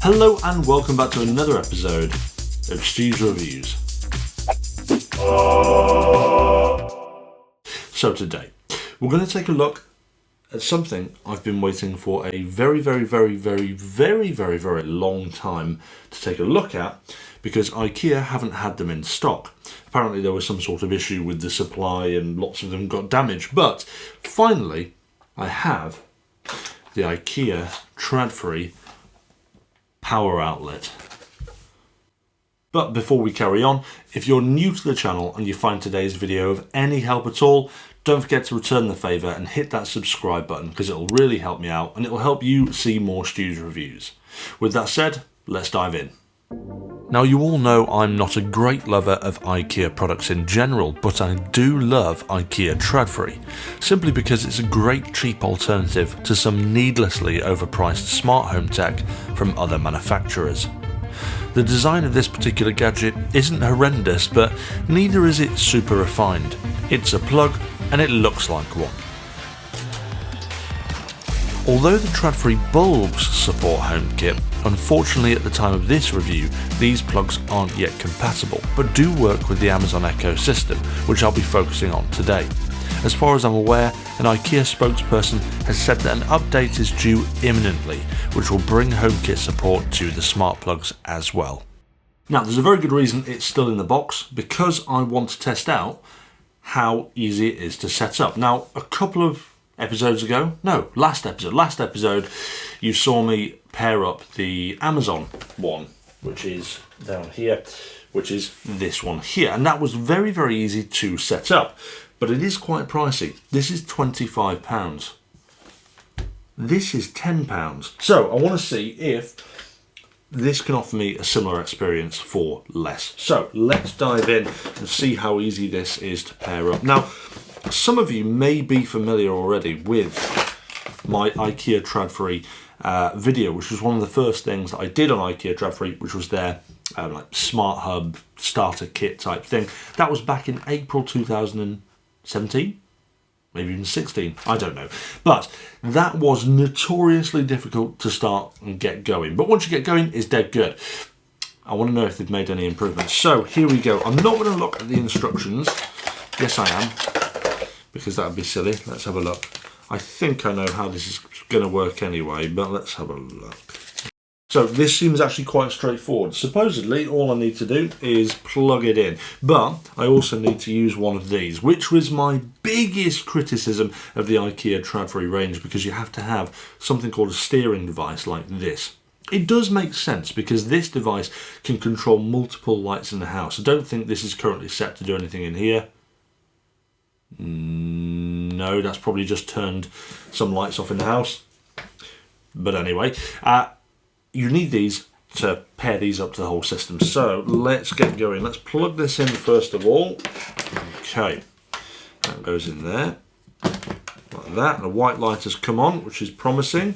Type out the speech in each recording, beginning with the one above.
Hello and welcome back to another episode of Stu's Reviews. So today, we're going to take a look at something I've been waiting for a very long time to take a look at because IKEA haven't had them in stock. Apparently there was some sort of issue with the supply and lots of them got damaged, but finally I have the IKEA Tradfri power outlet. But before we carry on, if you're new to the channel and you find today's video of any help at all, don't forget to return the favour and hit that subscribe button because it'll really help me out and it'll help you see more Stu's reviews. With that said, let's dive in. Now you all know I'm not a great lover of IKEA products in general, but I do love IKEA Tradfri, simply because it's a great cheap alternative to some needlessly overpriced smart home tech from other manufacturers. The design of this particular gadget isn't horrendous, but neither is it super refined. It's a plug and it looks like one. Although the Tradfri bulbs support HomeKit, unfortunately at the time of this review, these plugs aren't yet compatible, but do work with the Amazon Echo system, which I'll be focusing on today. As far as I'm aware, an IKEA spokesperson has said that an update is due imminently, which will bring HomeKit support to the smart plugs as well. Now, there's a very good reason it's still in the box, because I want to test out how easy it is to set up. Now, a couple of episodes ago, no, last episode, you saw me pair up the Amazon one, which is down here, which is this one here. And that was very easy to set up, but it is quite pricey. This is £25. This is £10. So I want to see if this can offer me a similar experience for less. So let's dive in and see how easy this is to pair up. Now, some of you may be familiar already with my IKEA Tradfri video, which was one of the first things that I did on IKEA Tradfri, which was their like smart hub starter kit type thing. That was back in April 2017, maybe even 16, I don't know. But that was notoriously difficult to start and get going. But once you get going, it's dead good. I want to know if they've made any improvements. So here we go. I'm not going to look at the instructions. Yes, I am, because that would be silly. Let's have a look. I think I know how this is going to work anyway, but let's have a look. So this seems actually quite straightforward. Supposedly, all I need to do is plug it in, but I also need to use one of these, which was my biggest criticism of the IKEA Tradfri range, because you have to have something called a steering device like this. It does make sense because this device can control multiple lights in the house. I don't think this is currently set to do anything in here. No, that's probably just turned some lights off in the house. But anyway, you need these to pair these up to the whole system. So let's get going. Let's plug this in first of all. Okay, that goes in there like that. The white light has come on, which is promising.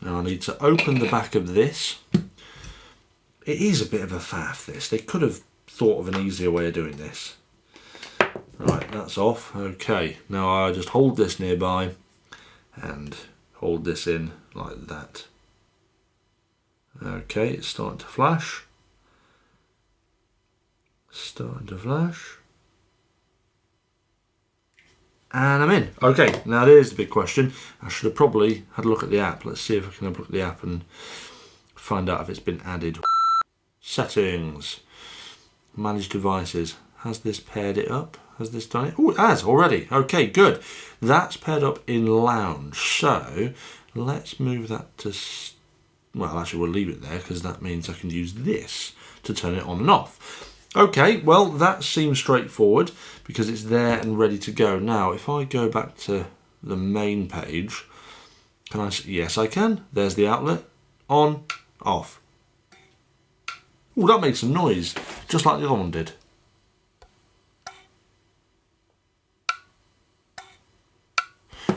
Now I need to open the back of this. It is a bit of a faff, this. They could have thought of an easier way of doing this. Right, that's off. Okay, now I just hold this nearby and hold this in like that. Okay, it's starting to flash. Starting to flash. And I'm in. Okay, now there's the big question. I should have probably had a look at the app. Let's see if I can have a look at the app and find out if it's been added. Settings. Manage devices. Has this paired it up? Has this done it? Oh, it has already. Okay, good. That's paired up in lounge. So let's move that to... Well, actually, we'll leave it there because that means I can use this to turn it on and off. Okay, well, that seems straightforward because it's there and ready to go. Now, if I go back to the main page, can I? Yes, I can. There's the outlet. On, off. Oh, that makes some noise, just like the other one did.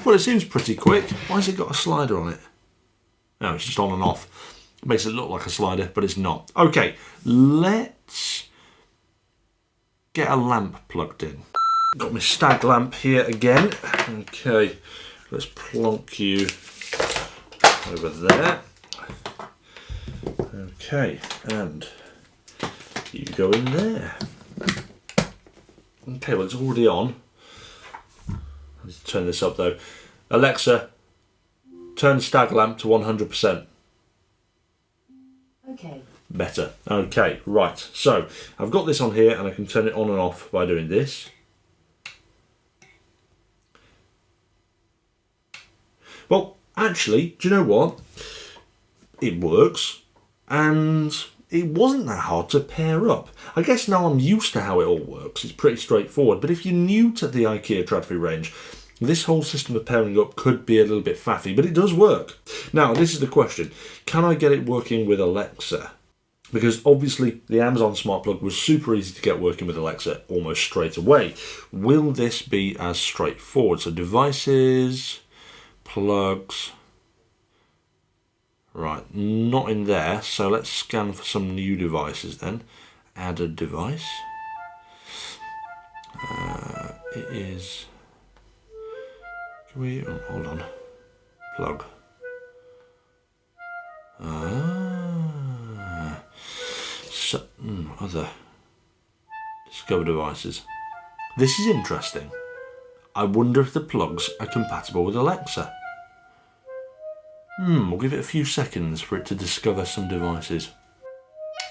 Well, it seems pretty quick. Why has it got a slider on it? No, it's just on and off. It makes it look like a slider, but it's not. Okay, let's get a lamp plugged in. Got my stag lamp here again. Okay, let's plonk you over there. Okay, and you go in there. Okay, well it's already on. Let's turn this up though. Alexa, turn stag lamp to 100%. Okay. Better. Okay, right. So I've got this on here and I can turn it on and off by doing this. Well, actually, do you know what? It works and it wasn't that hard to pair up. I guess now I'm used to how it all works. It's pretty straightforward. But if you're new to the IKEA Tradfri range, this whole system of pairing up could be a little bit faffy, but it does work. Now, this is the question. Can I get it working with Alexa? Because obviously the Amazon Smart Plug was super easy to get working with Alexa almost straight away. Will this be as straightforward? So devices, plugs. Right, not in there. So let's scan for some new devices then. Add a device. It is... oh, hold on. Plug. Other discover devices. This is interesting. I wonder if the plugs are compatible with Alexa. We'll give it a few seconds for it to discover some devices.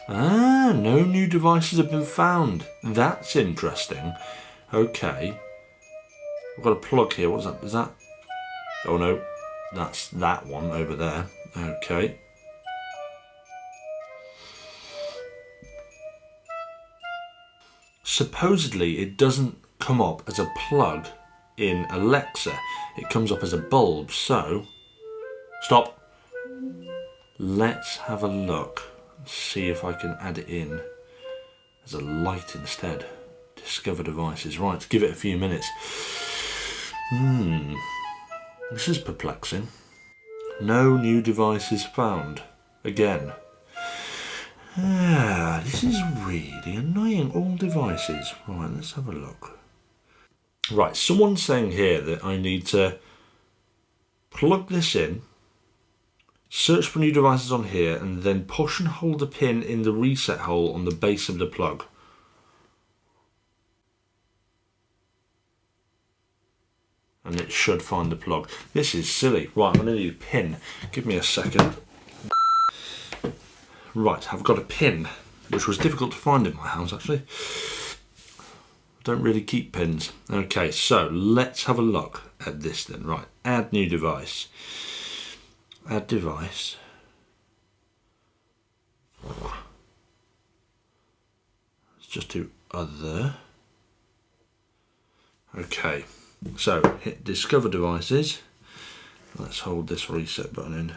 No new devices have been found. That's interesting. Okay. I've got a plug here. What's that? Is that? Oh no, that's that one over there. Okay. Supposedly it doesn't come up as a plug in Alexa. It comes up as a bulb, so... Stop. Let's have a look. See if I can add it in as a light instead. Discover devices. Right, give it a few minutes. This is perplexing. No new devices found. Again. This is really annoying. All devices. Right, let's have a look. Right, someone's saying here that I need to plug this in, search for new devices on here, and then push and hold the pin in the reset hole on the base of the plug. And it should find the plug. This is silly. Right, I'm going to need a pin. Give me a second. Right, I've got a pin, which was difficult to find in my house actually. Don't really keep pins. Okay, so let's have a look at this then. Right, add new device. Add device. Let's just do other. Okay, so hit discover devices. Let's hold this reset button in.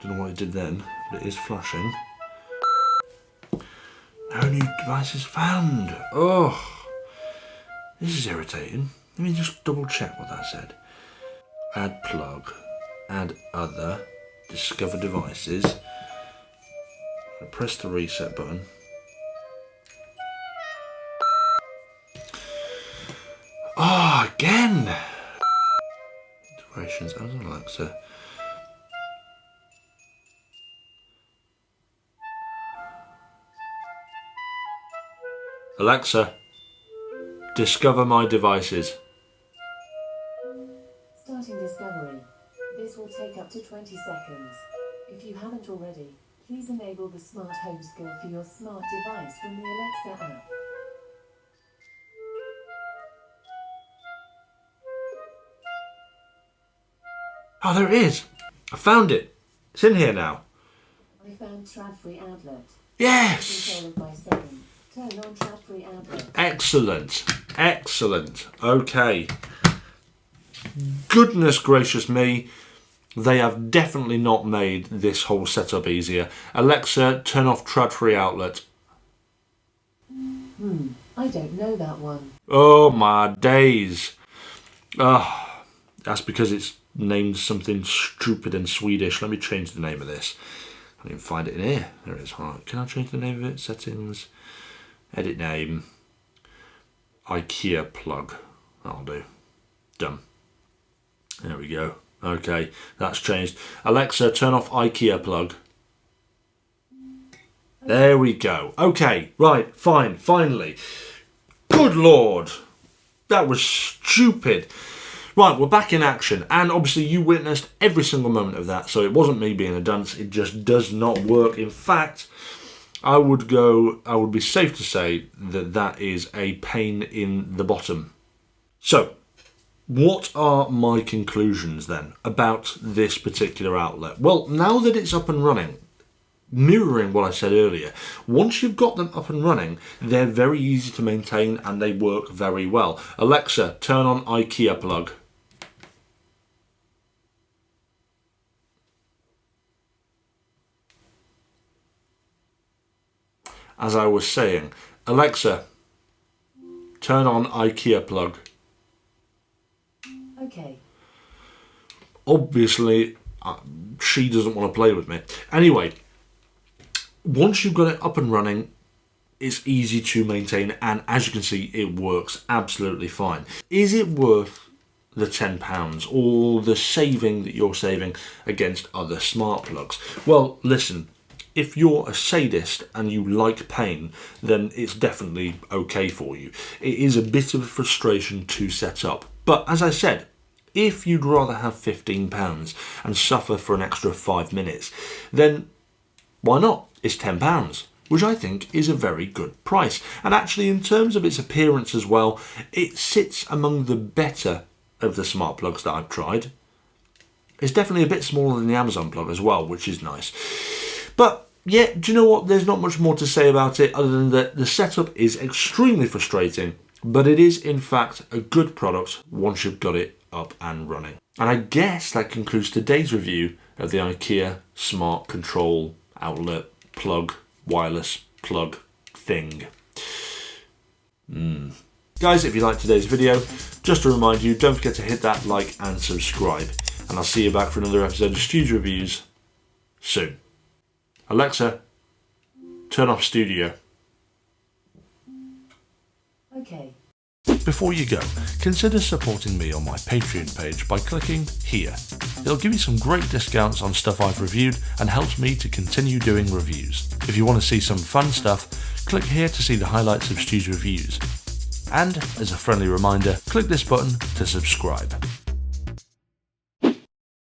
Don't know what it did then, but it is flashing. No new devices found. Oh, this is irritating. Let me just double check what that said. Add plug, add other, discover devices. I press the reset button. Oh, again. Integrations, Amazon Alexa. Alexa, discover my devices. Starting discovery. This will take up to 20 seconds. If you haven't already, please enable the smart home skill for your smart device from the Alexa app. Oh, there it is. I found it. It's in here now. I found Tradfri outlet. Yes. Control by saying, turn on Tradfri outlet. Excellent. Excellent. Okay. Goodness gracious me. They have definitely not made this whole setup easier. Alexa, turn off Tradfri outlet. I don't know that one. Oh my days. That's because it's named something stupid and Swedish. Let me change the name of this. I can't even find it in here. There it is. All right. Can I change the name of it? Settings, edit name, IKEA plug. That'll do. Done. There we go. Okay, that's changed. Alexa, turn off IKEA plug. There we go. Okay, right, fine, finally. Good Lord. That was stupid. Right, we're back in action, and obviously you witnessed every single moment of that, so it wasn't me being a dunce, it just does not work. In fact, I would be safe to say that that is a pain in the bottom. So, what are my conclusions then about this particular outlet? Well, now that it's up and running, mirroring what I said earlier, once you've got them up and running, they're very easy to maintain and they work very well. Alexa, turn on IKEA plug. As I was saying, Alexa, turn on IKEA plug. Okay. Obviously, she doesn't want to play with me. Anyway, once you've got it up and running, it's easy to maintain, and as you can see, it works absolutely fine. Is it worth the £10 or the saving that you're saving against other smart plugs? Well, listen, if you're a sadist and you like pain, then it's definitely okay for you. It is a bit of a frustration to set up, but as I said, if you'd rather have £15 and suffer for an extra 5 minutes, then why not? It's £10, which I think is a very good price. And actually, in terms of its appearance as well, it sits among the better of the smart plugs that I've tried. It's definitely a bit smaller than the Amazon plug as well, which is nice. But yeah, do you know what? There's not much more to say about it other than that the setup is extremely frustrating, but it is in fact a good product once you've got it up and running. And I guess that concludes today's review of the IKEA Smart Control Outlet Plug Wireless Plug thing. Guys, if you liked today's video, just to remind you, don't forget to hit that like and subscribe, and I'll see you back for another episode of Studio Reviews soon. Alexa, turn off studio. Okay. Before you go, consider supporting me on my Patreon page by clicking here. It'll give you some great discounts on stuff I've reviewed and helps me to continue doing reviews. If you want to see some fun stuff, click here to see the highlights of Stu's reviews. And, as a friendly reminder, click this button to subscribe.